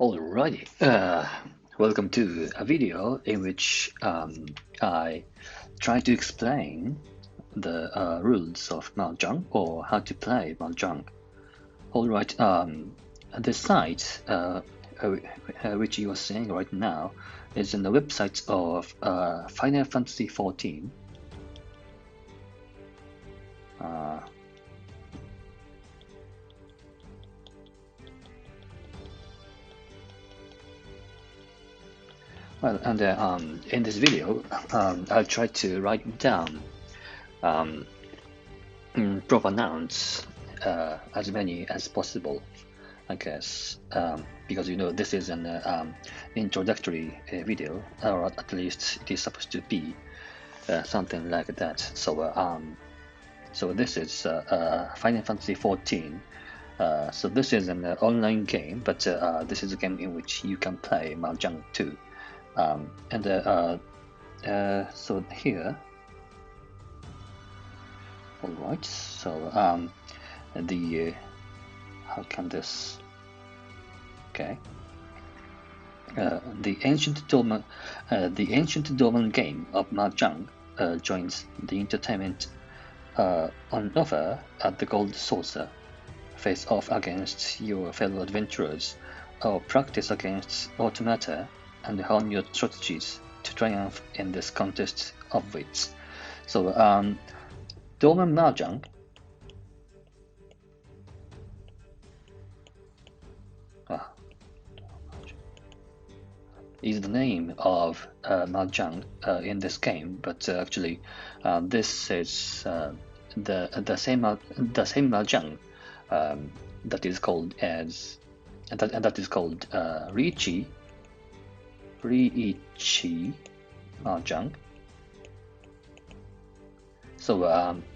Alrighty, welcome to a video in which I try to explain the rules of Mahjong or how to play Mahjong. Alright, this site which you are seeing right now is in the website of Final Fantasy XIV. Well, and in this video, I'll try to write down proper nouns, as many as possible, I guess, because this is an introductory video, or at least it is supposed to be something like that. So this is Final Fantasy XIV. So this is an online game, but this is a game in which you can play Mahjong too. So here, all right. So how can this? Okay. The ancient Doman game of Mahjong joins the entertainment on offer at the Gold Saucer. Face off against your fellow adventurers, or practice against automata and hone your strategies to triumph in this contest of wits. So, Doman Mahjong is the name of Mahjong in this game, but actually, this is the same Mahjong that is called Riichi Mahjong. So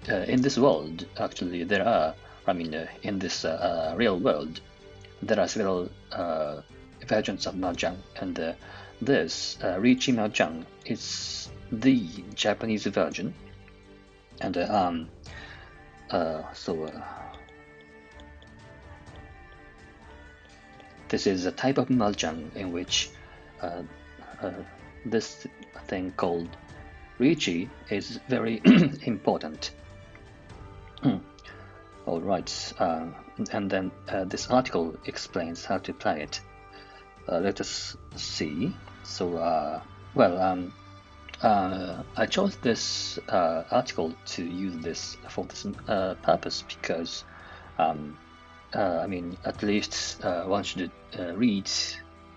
in this world, actually, there are, in this real world, there are several versions of Mahjong, and this Riichi Mahjong is the Japanese version, and this is a type of Mahjong in which this thing called Riichi is very important. Alright, and then this article explains how to play it. Let us see. So, I chose this article to use this for this purpose because, at least one should read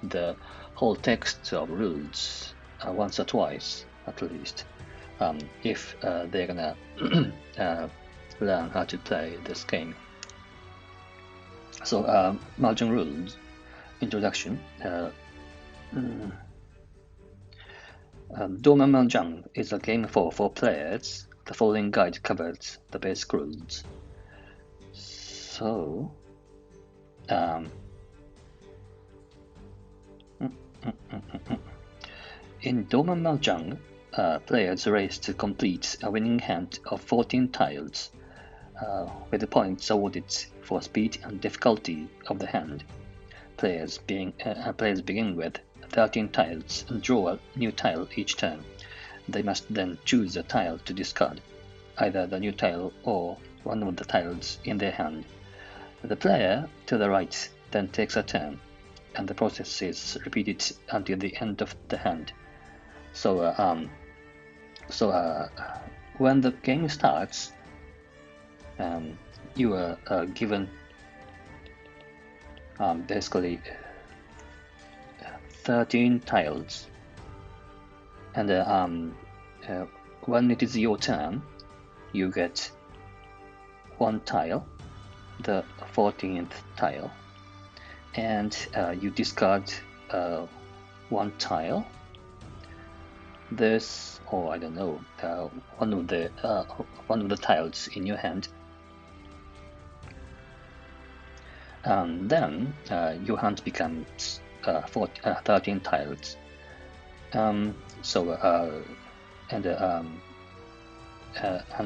the whole text of rules once or twice, at least, if they're gonna learn how to play this game. So, Mahjong Rules Introduction. Doman Mahjong is a game for 4 players. The following guide covers the basic rules. So, in Doman Mahjong, players race to complete a winning hand of 14 tiles, with the points awarded for speed and difficulty of the hand. Players begin with 13 tiles and draw a new tile each turn. They must then choose a tile to discard, either the new tile or one of the tiles in their hand. The player to the right then takes a turn, and the process is repeated until the end of the hand. So, when the game starts, you are given basically 13 tiles, and when it is your turn, you get 1 tile, the 14th tile, and you discard 1 tile. This, or I don't know, one of the tiles in your hand. Then your hand becomes 13 tiles. And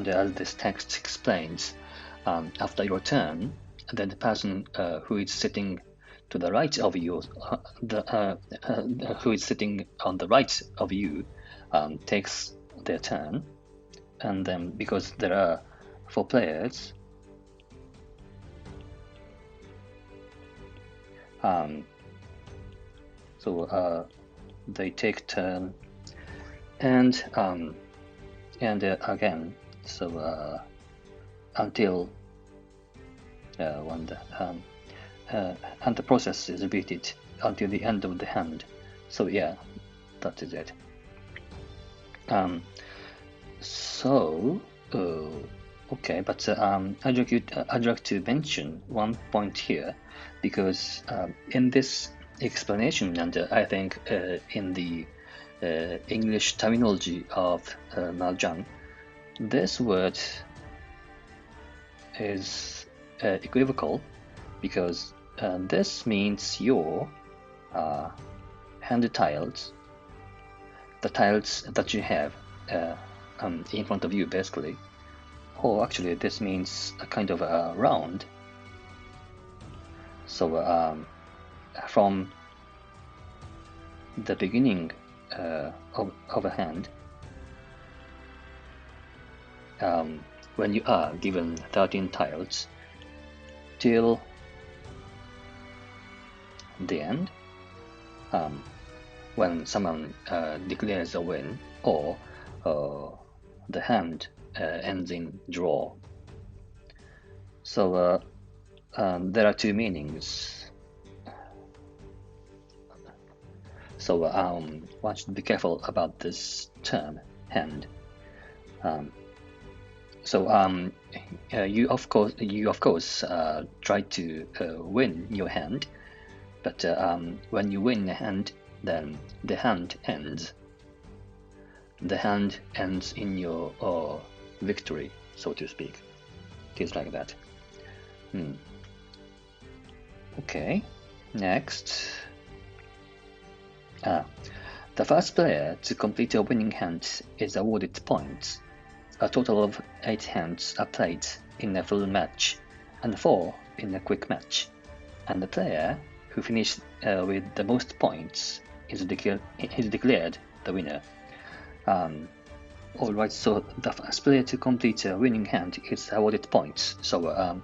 as this text explains, after your turn, then the person who is sitting to the right of you, who is sitting on the right of you, takes their turn, and then because there are 4 players, so they take turn, and again, so until when and the process is repeated until the end of the hand. So yeah, that is it. Okay, but I'd like to mention one point here, because in this explanation, and I think in the English terminology of Mahjong, this word is equivocal, because this means your hand tiles, the tiles that you have in front of you, basically. Or actually, this means a kind of a round. So from the beginning of a hand, when you are given 13 tiles, till the end, when someone declares a win, or the hand ends in draw. So there are 2 meanings. So one should be careful about this term, hand. You of course try to win your hand, but when you win a hand, then the hand ends. The hand ends in your victory, so to speak. It is like that. Okay, next. The first player to complete a winning hand is awarded points. A total of 8 hands are played in a full match, and 4 in a quick match. And the player who finished with the most points is declared the winner. Alright, so the first player to complete a winning hand is awarded points. So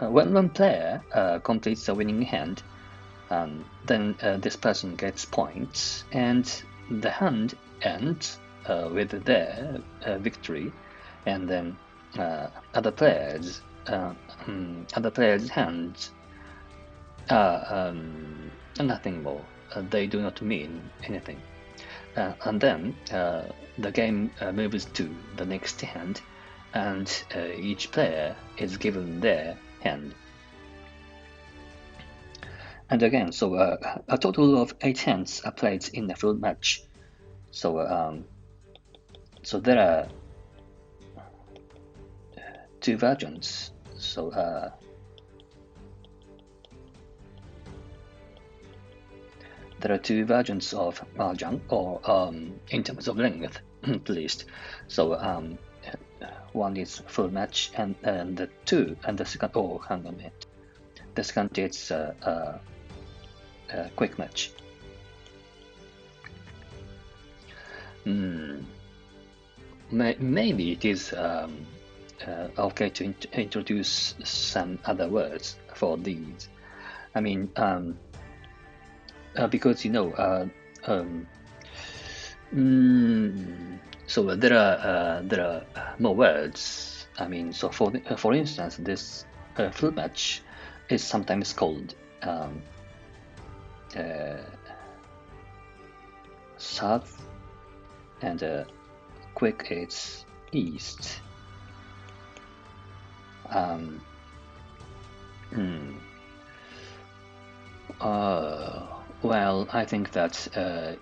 when one player completes a winning hand, then this person gets points, and the hand ends with their victory, and then other players' hands are nothing more. They do not mean anything. And then the game moves to the next hand, and each player is given their hand. And again, so a total of 8 hands are played in a full match. So so there are 2 versions. So there are 2 versions of Mahjong, or in terms of length, at least. So one is full match, and the second. Oh, hang on a minute. The second is quick match. Maybe it is okay to introduce some other words for these. I mean, because so there are more words. I mean, so for instance, this full match is sometimes called south, and quick is east. Well, I think that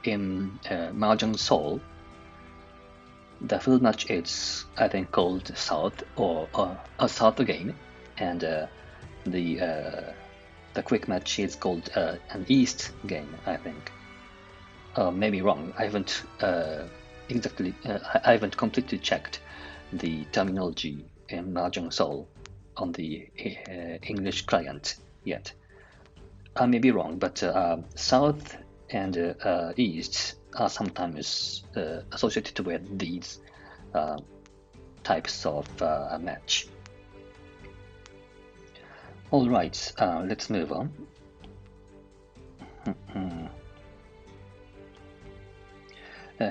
in Mahjong Soul, the full match is, I think, called South, or a South game, and the quick match is called an East game, I think. Maybe wrong. I haven't I haven't completely checked the terminology in Mahjong Soul on the English client yet. I may be wrong, but south and east are sometimes associated with these types of match. All right, let's move on.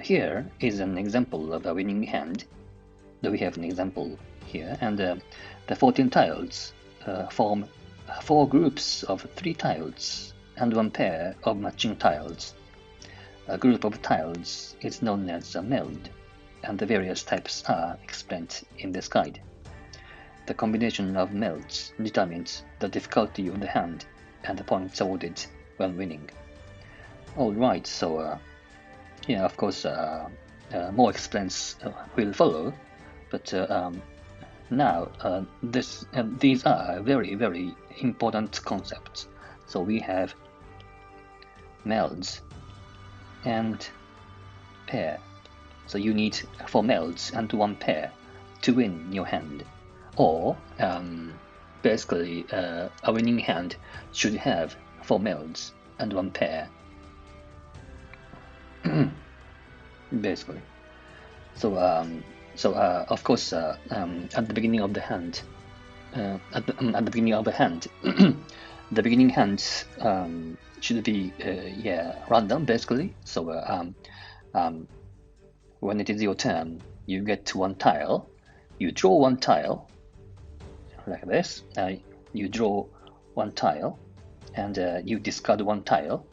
Here is an example of a winning hand. We have an example here, and the 14 tiles form 4 groups of 3 tiles and 1 pair of matching tiles. A group of tiles is known as a meld, and the various types are explained in this guide. The combination of melds determines the difficulty of the hand and the points awarded when winning. Alright, so yeah, of course, more explains will follow, but now these are very, very important concepts. So we have melds and pair. So you need 4 melds and 1 pair to win your hand. Or basically, a winning hand should have 4 melds and 1 pair. Basically. So of course, at the beginning of the hand, at the beginning of the hand, the beginning hand should be random basically. So when it is your turn, you get 1 tile, you draw 1 tile like this. You draw 1 tile, and you discard 1 tile,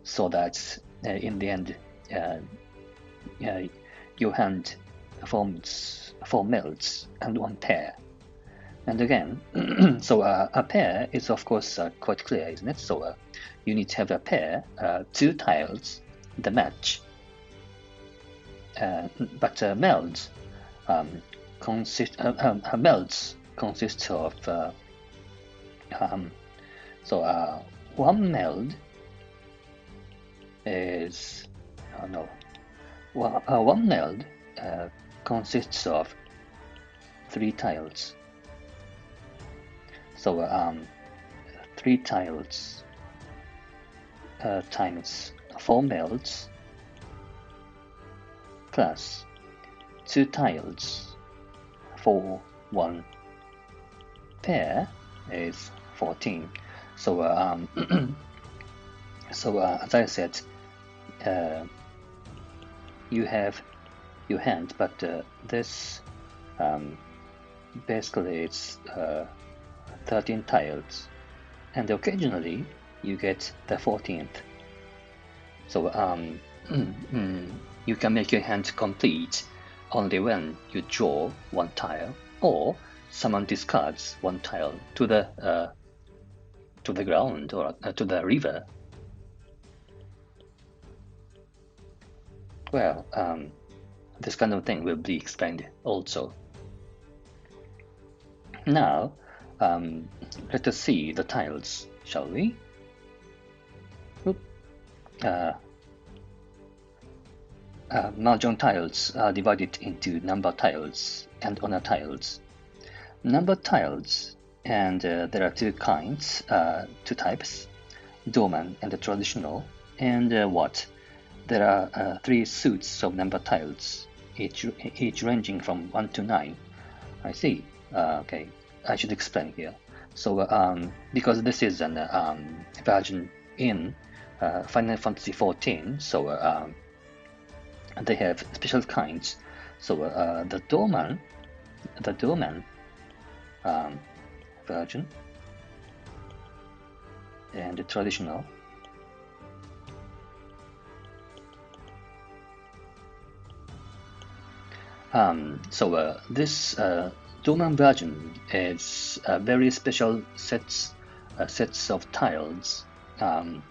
so that in the end, your hand forms 4 melds and 1 pair. And again, so a pair is of course quite clear, isn't it? So you need to have a pair, 2 tiles, the match. But melds consists of one meld is one meld consists of 3 tiles. So 3 tiles times 4 melds plus 2 tiles for 1 pair is 14. So as I said, you have your hand, but this basically it's 13 tiles, and occasionally you get the 14th. So you can make your hand complete only when you draw 1 tile, or someone discards 1 tile to the ground or to the river. Well, this kind of thing will be explained also. Now, let us see the tiles, shall we? Mahjong tiles are divided into number tiles and honor tiles. Number tiles, and there are 2 kinds, 2 types, Doman and the traditional, and what? There are 3 suits of number tiles, each ranging from 1 to 9. I see. Okay, I should explain here. So because this is an version in Final Fantasy XIV, so they have special kinds. So the Doman version and the traditional. This Doman version is very special sets of tiles, and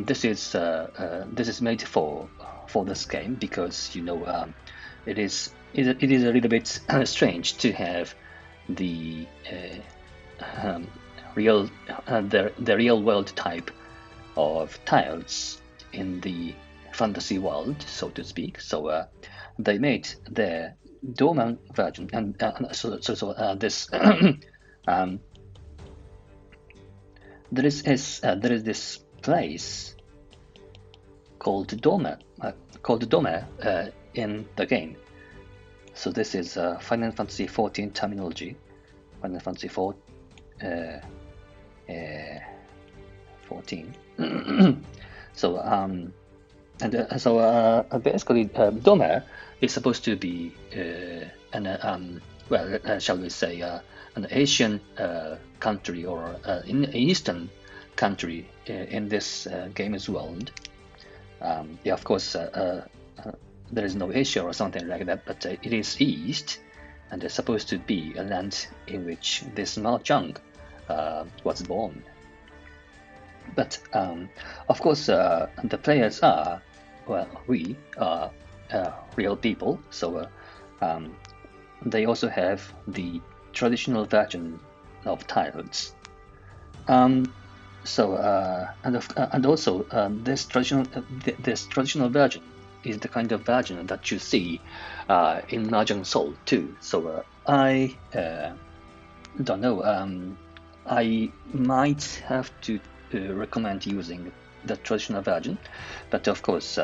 this is made for this game because it is a little bit strange to have the real world type of tiles in the fantasy world, so to speak. So they made their Doman version, and this there is this place called Doman in the game. So this is Final Fantasy XIV terminology. Final Fantasy 14. So basically, Doma is supposed to be shall we say, an Asian country or an Eastern country in this game as well. Yeah, of course, there is no Asia or something like that, but it is East, and it's supposed to be a land in which this Mahjong was born. But of course, the players are, well, we are real people, so they also have the traditional version of tiles. And also this traditional version is the kind of version that you see in Mahjong Soul too. So I don't know. I might have to recommend using the traditional version, but of course,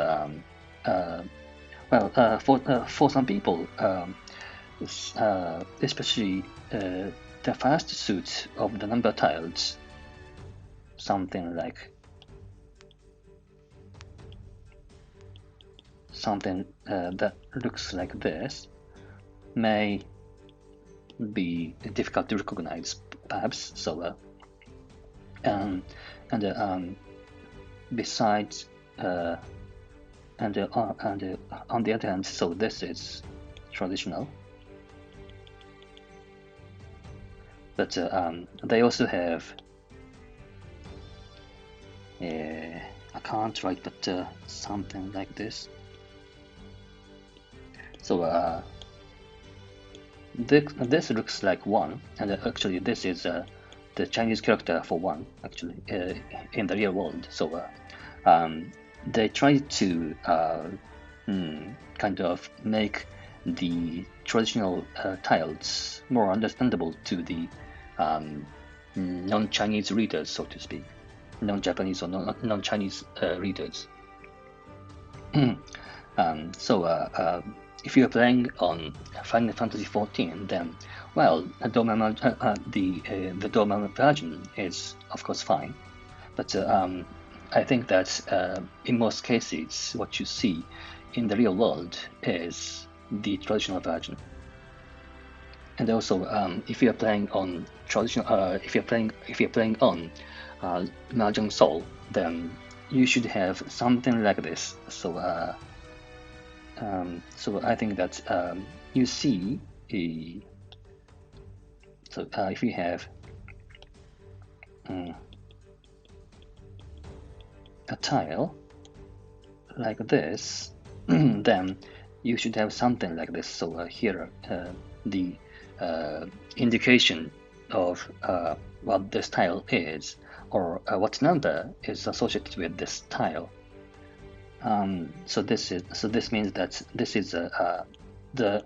for some people, especially the first suit of the number tiles, something that looks like this, may be difficult to recognize, perhaps. So, besides, on the other hand, so this is traditional, but they also have. I can't write, but something like this. So this looks like 1, and actually this is the Chinese character for 1, actually, in the real world. So they try to kind of make the traditional tiles more understandable to the non-Chinese readers, so to speak, non-Japanese or non-Chinese readers. If you're playing on Final Fantasy XIV, then, well, the Doman version is, of course, fine. But I think that in most cases, what you see in the real world is the traditional version. And also, if you're playing on traditional, if you're playing on Mahjong Soul, then you should have something like this. So I think that you see if you have a tile like this, then you should have something like this. So here the indication of what this tile is, or what number is associated with this tile. So this means that this is the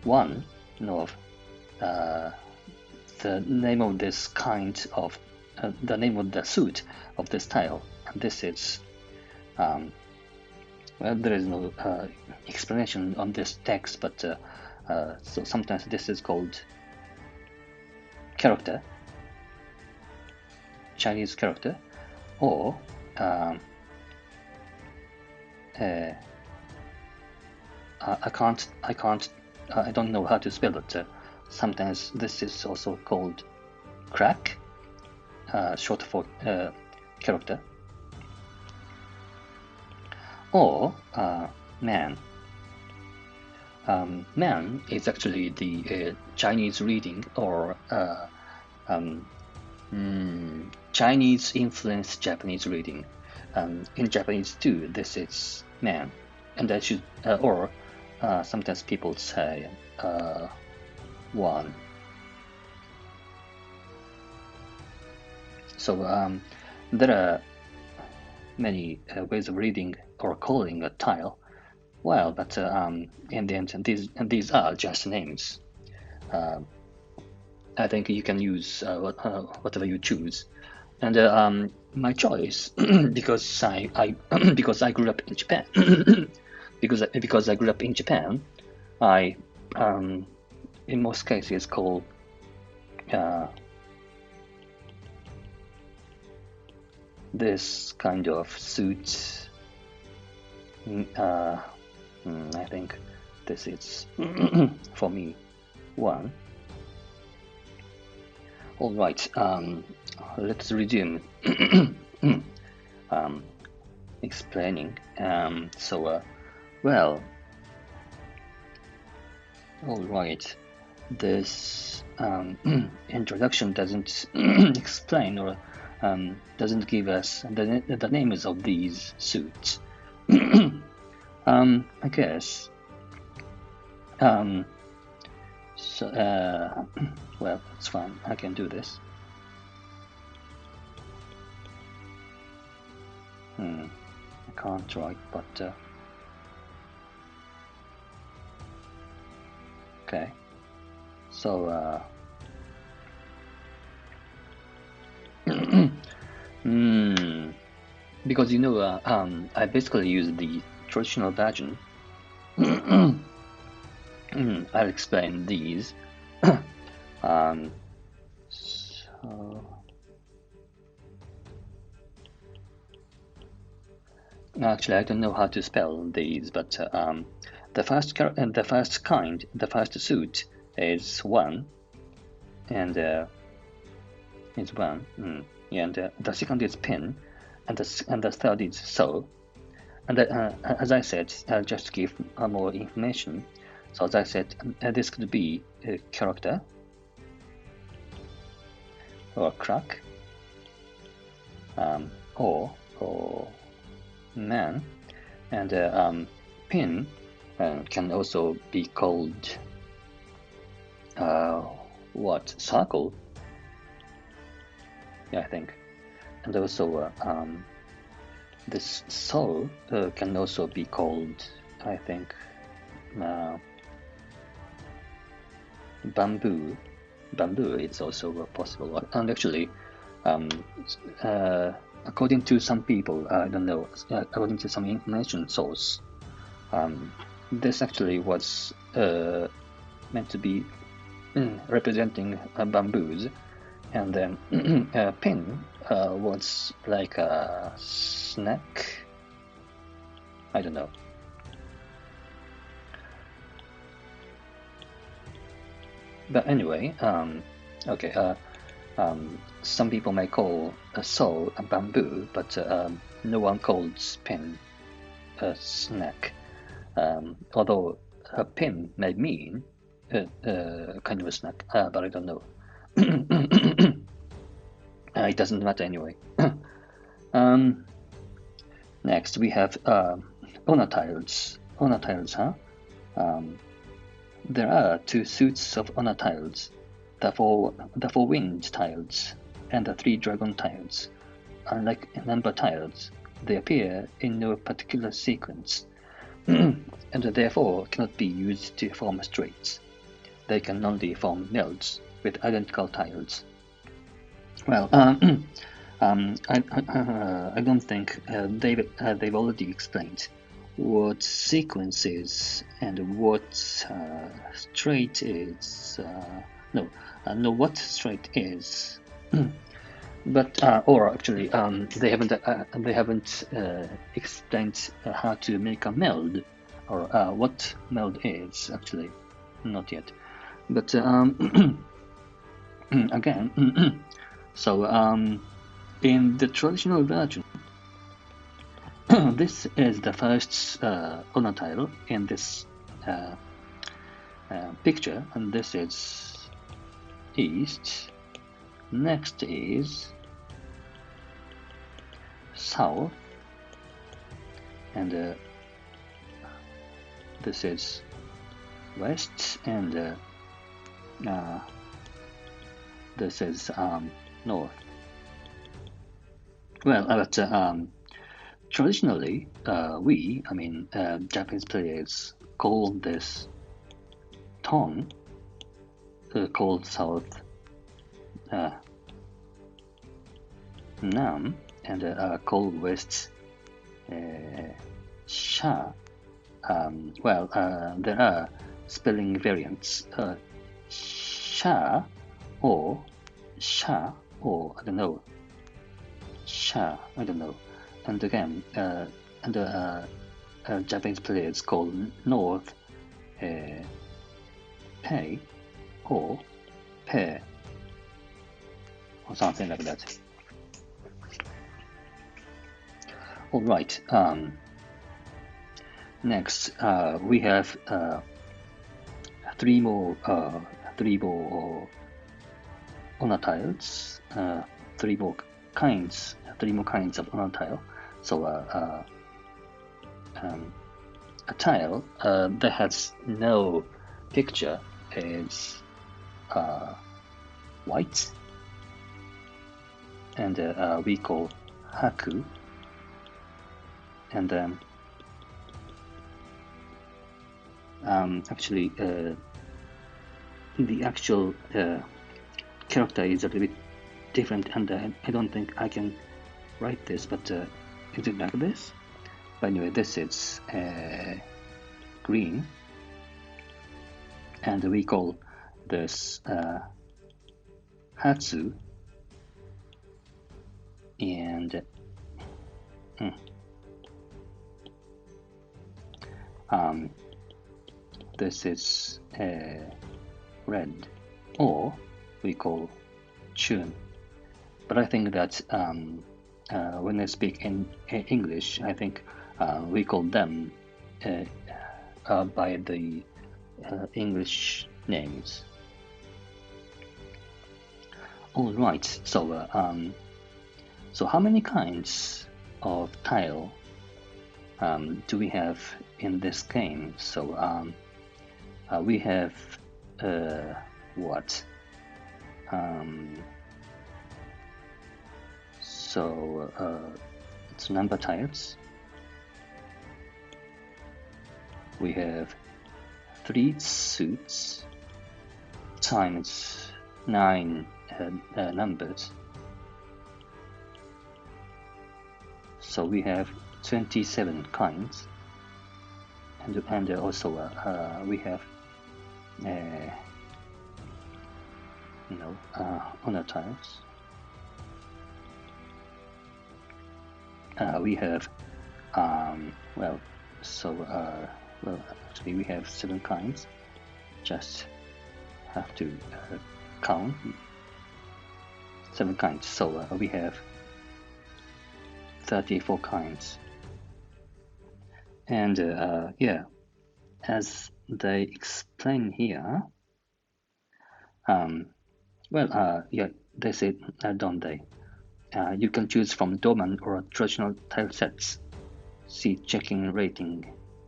one of the name of this kind of the name of the suit of this tile, and this is well, there is no explanation on this text, but so sometimes this is called character, Chinese character, or I don't know how to spell it. Sometimes this is also called crack, short for character, or man. Man is actually the Chinese reading, or Chinese influenced Japanese reading. In Japanese too, this is man, and I should or sometimes people say one. So there are many ways of reading or calling a tile. Well, but in the end, these are just names. I think you can use whatever you choose. And my choice, because I because I grew up in Japan, because I grew up in Japan, I in most cases call this kind of suit. I think this is for me one. All right. Let's resume explaining. Well, all right. This introduction doesn't explain or doesn't give us the names of these suits. I guess. Well, it's fine. I can do this. I can't write, but okay. So because I basically use the traditional version. I'll explain these. Actually, I don't know how to spell these, but the first suit is one, and is one, and the second is pin, and the third is so. And as I said, I'll just give more information. So as I said, this could be a character or crack, or man, and pin can also be called circle. Yeah, I think, and also this soul can also be called, I think, bamboo. Bamboo is also possible, and actually, according to some people, I don't know, according to some information source, this actually was meant to be representing bamboos, and then pin was like a snack. I don't know. But anyway, okay. Some people may call a soul a bamboo, but no one calls pin a snack. Although a pin may mean kind of a snack, but I don't know. It doesn't matter anyway. Next, we have honor tiles. Honor tiles, huh? There are two suits of honor tiles: the four wind tiles and the three dragon tiles. Unlike number tiles, they appear in no particular sequence, and therefore cannot be used to form straights. They can only form melds with identical tiles. Well, I don't think they've already explained what sequence is and what straight is. What straight is. But or actually, they haven't explained how to make a meld, or what meld is actually, not yet. But again, so in the traditional version, this is the first honor tile in this picture, and this is east. Next is south, and this is west, and this is north. Well, but traditionally, Japanese players call this tone called south Nam, and Coal West's Sha. There are spelling variants. Sha or Sha or I don't know. Sha, I don't know. And again, Japanese players call North Pei or Pe or something like that. All right. Next, we have three more honor tiles. Three more kinds of honor tile. So a tile that has no picture is white, and we call haku. And actually, the actual character is a little bit different, and I don't think I can write this, but is it like this? But anyway, this is green, and we call this Hatsu, and this is red, or we call Chun. But I think that when I speak in English, I think we call them by the English names. All right. So so how many kinds of tile do we have in this game? So we have what? So it's number tiles. We have 3 suits times 9 numbers. So we have 27 kinds, and also we have honor tiles. We have actually we have 7 kinds. Just have to count 7 kinds. So we have 34 kinds. And yeah, as they explain here, yeah, they say, don't they? You can choose from Doman or traditional tile sets. See checking ratings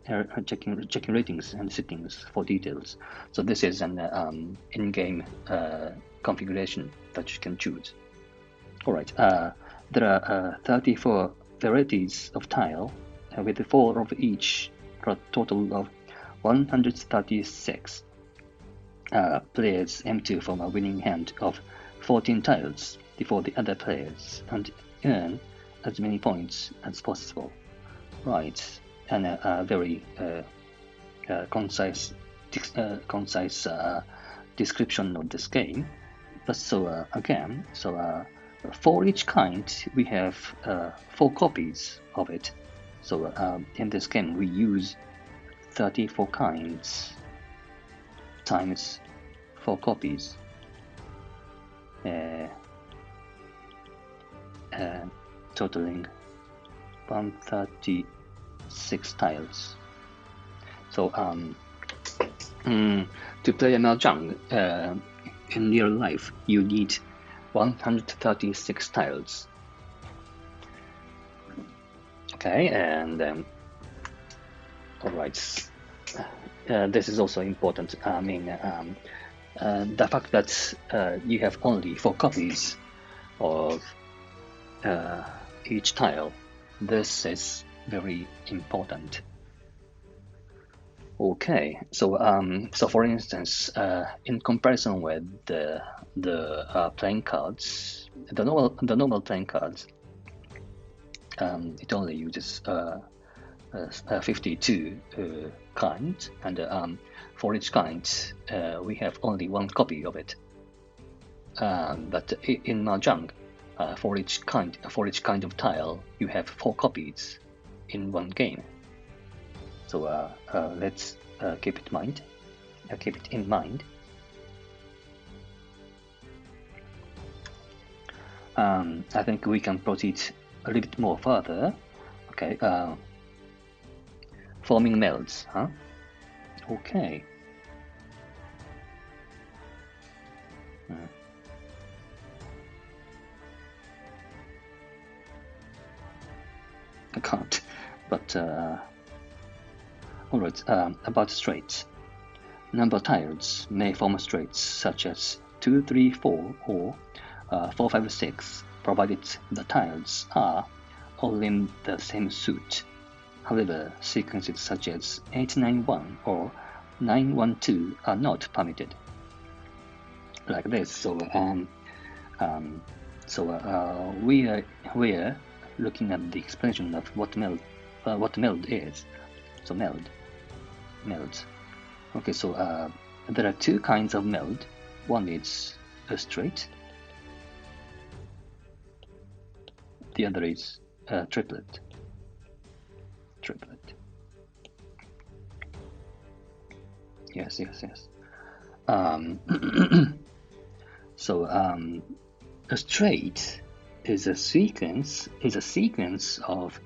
and settings for details. So this is an in-game configuration that you can choose. All right. There are 34 varieties of tile, with 4 of each, for a total of 136. Players aim to form a winning hand of 14 tiles before the other players and earn as many points as possible. Right, and a very concise description of this game. But so again, so for each kind we have 4 copies of it. So in this game we use 34 kinds times 4 copies, totaling 136 tiles. So to play a Mahjong in real life, you need 136 tiles. Okay, and all right. This is also important. I mean, the fact that you have only 4 copies of each tile, this is very important. Okay, so so for instance, in comparison with the the playing cards, the normal playing cards, it only uses 52 kinds, and for each kind we have only one copy of it. But in Mahjong, for each kind of tile, you have 4 copies in one game. So let's keep it in mind. I think we can proceed a little bit more further. Okay, forming melds, huh? Okay. I can't, but alright, about straights. Number tiles may form straights such as 2, 3, 4, or 4, 5, 6, provided the tiles are all in the same suit. However, sequences such as 8, 9, 1 or 9, 1, 2 are not permitted. Like this. So we are looking at the explanation of what meld is. So melds. Okay, so there are 2 kinds of meld. One is a straight. The other is a triplet. Yes. So a straight is a sequence of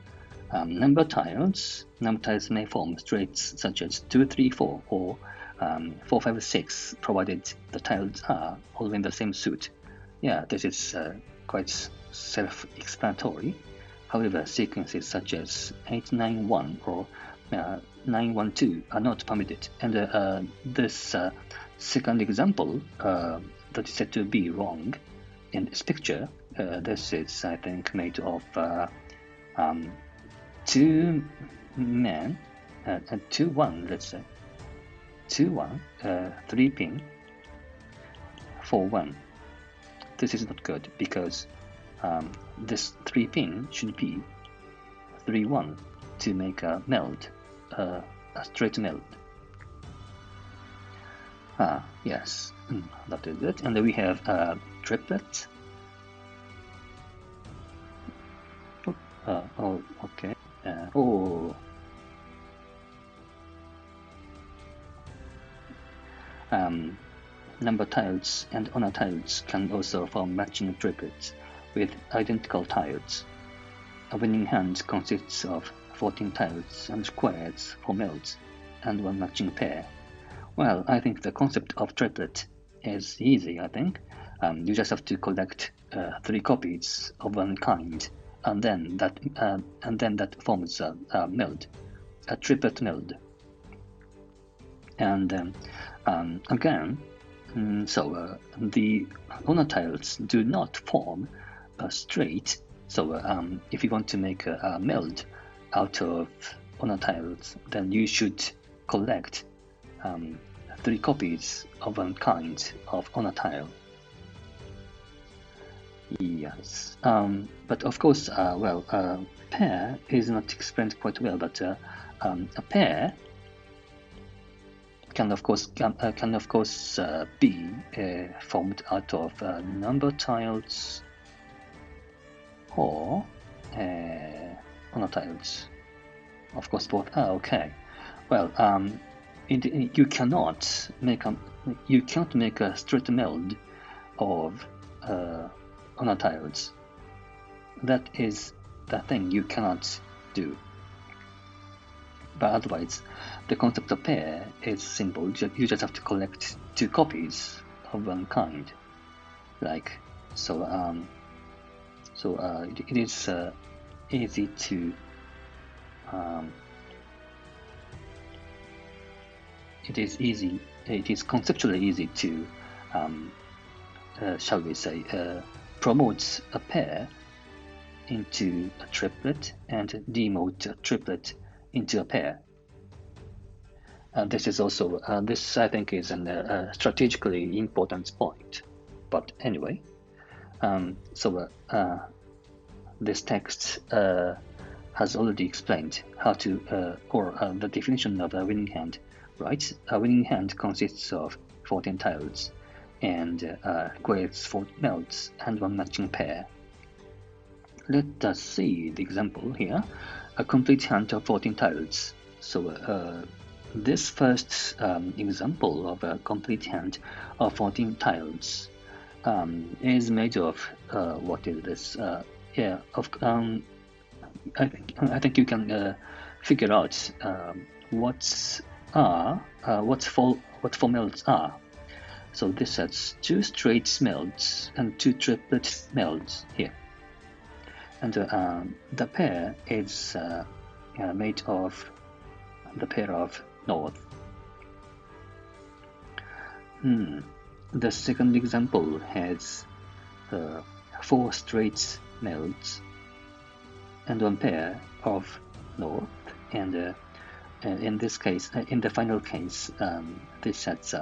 number tiles. Number tiles may form straights such as 2, 3, 4 or 4, 5, 6, provided the tiles are all in the same suit. Yeah, this is quite self-explanatory. However, sequences such as 8, 9, 1 or 9, 1, 2 are not permitted. And this second example that is said to be wrong in this picture, this is, I think, made of 2 men, 2, 1, let's say. 2, 1, 3 pin, 4, 1. This is not good because this 3 pin should be 3, 1 to make a meld, a straight meld. Yes, that is it. And then we have triplet. Oh, okay. Number tiles and honor tiles can also form matching triplets with identical tiles. A winning hand consists of 14 tiles and squares for melds and 1 matching pair. Well, I think the concept of triplet is easy, I think. You just have to collect 3 copies of one kind, and then that forms a meld, a triplet meld. And again, so the honor tiles do not form a straight. So if you want to make a meld out of honor tiles, then you should collect 3 copies of one kind of honor tile. Yes, but of course, pair is not explained quite well. But a pair can of course be formed out of number tiles or honor tiles. Of course, both are okay. Well, you can't make a straight meld of honor tiles. That is the thing you cannot do. But otherwise, the concept of pair is simple. You just have to collect 2 copies of one kind, like so. It is easy to. It is conceptually easy to, shall we say, promote a pair into a triplet and demote a triplet into a pair. This is also this I think is a strategically important point. But anyway, this text has already explained how to, the definition of a winning hand, right? A winning hand consists of 14 tiles and requires 4 notes and 1 matching pair. Let us see the example here. A complete hand of 14 tiles. So this first example of a complete hand of 14 tiles is made of what is this? I think you can figure out what four melds are. So this has 2 straight melds and 2 triplet melds here, and the pair is made of the pair of north. The second example has 4 straight melds and 1 pair of north, and in this case, in the final case, this has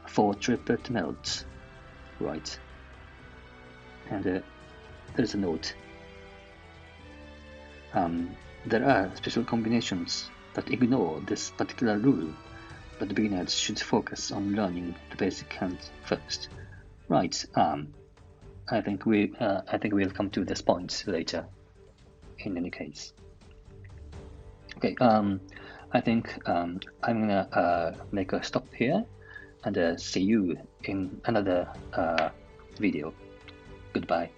4 triplet melds, right? And there's a note. There are special combinations that ignore this particular rule, but beginners should focus on learning the basic hands first. Right. I think we'll come to this point later. In any case, okay. I think I'm gonna make a stop here, and see you in another video. Goodbye.